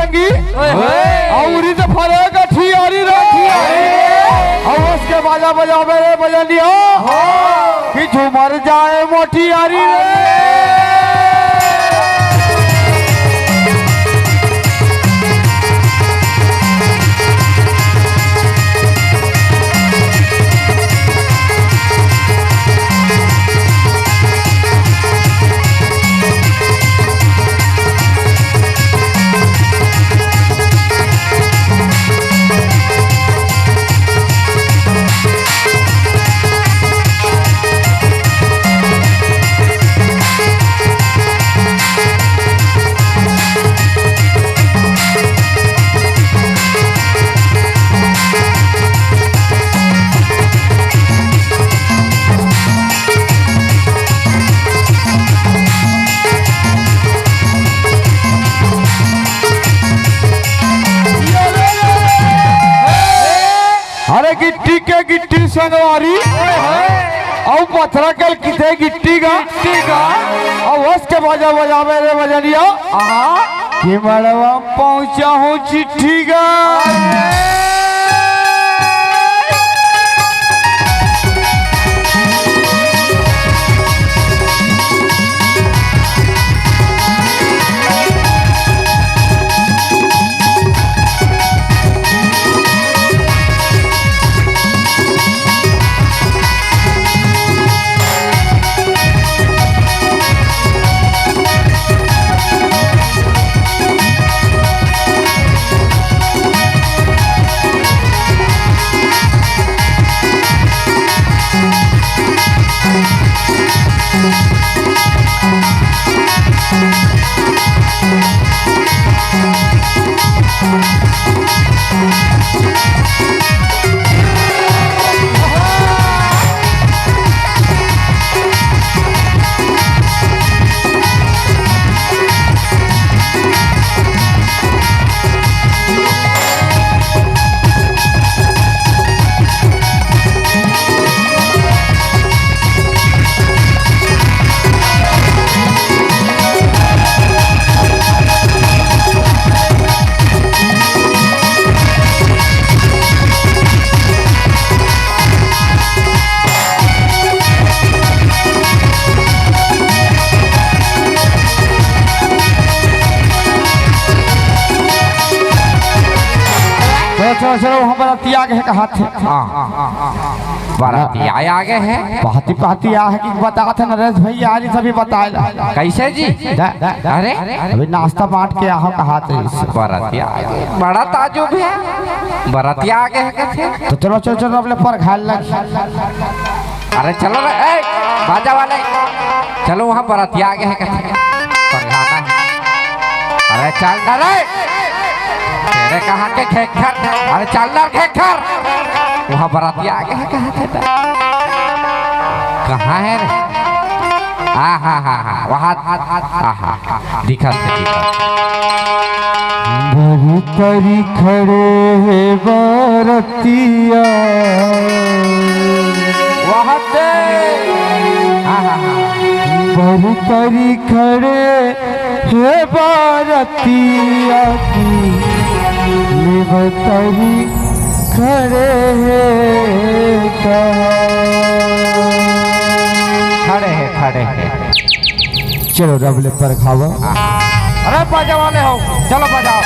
संगी और इधर फरेगा ठियारी रखी और उसके बाजा बजा मेरे बजा लिया कि झूमर जाए मोटी यारी गिट्टी के गिट्टी संगवारी और पत्थर कल किथे गिट्टी का और उसके बाजा बजा मेरे बजनिया कि मड़वा पहुंचा हूँ चिट्ठी का चलो चलो हम बरातिया के हाथ बराती आगे है पाती आ है कि बता थे नरेश भैया आज सभी बताए कैसे जी अरे अभी नाश्ता बांट के आओ कहा थे बराती आगे बड़ा ताजुब है बराती आगे है कैसे तो चलो चलो चलो अपने पर घाल लग अरे चलो ए बाजा वाले चलो वहाँ बराती आगे है कैसे पर गाना है अरे चल ना रे तेरे कहाँ के खेखर अरे चलना खेखर वहाँ बराती आगे है कहाँ है रे वहाँ दिखा तरी खड़े है बरतिया वहाँ तरी खड़े है बरतिया की तरी खड़े हैं चलो रबले पर खावा अरे बाजा वाले हो चलो बजाओ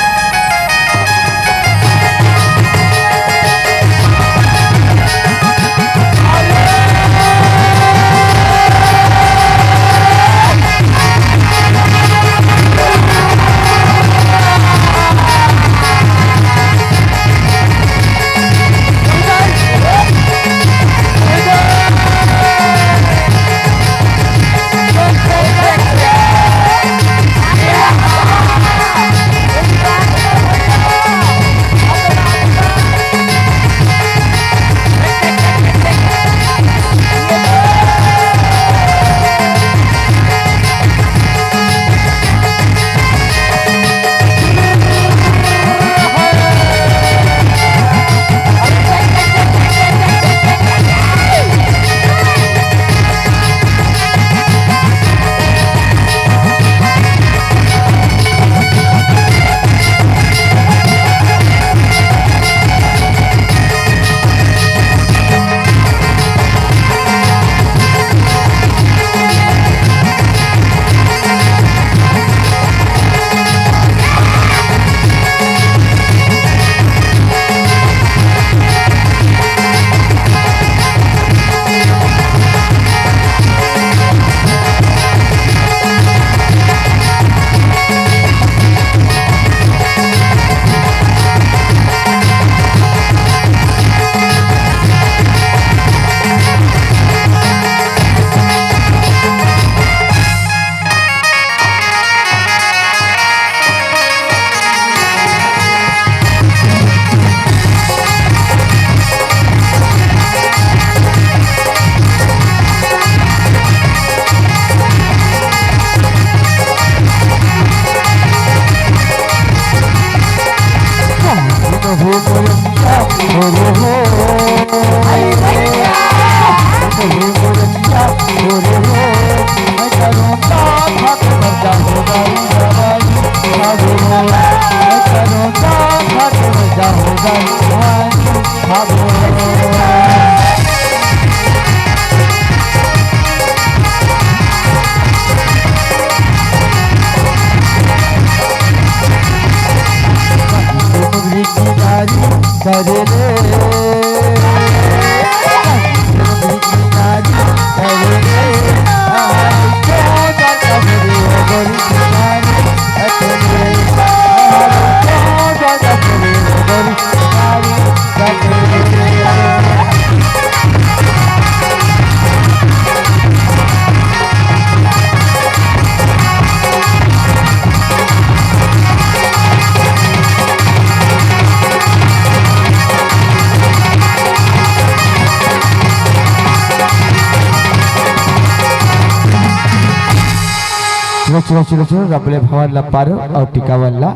मोरनिया हो रे हो मोरनिया हो रे हो मैं करूँगा भाग मर जाऊँगा मैं करूँगा भाग मर जाऊँगा करे चलो चलो चलो चलो रबले भवन ला पारो और टिका वाला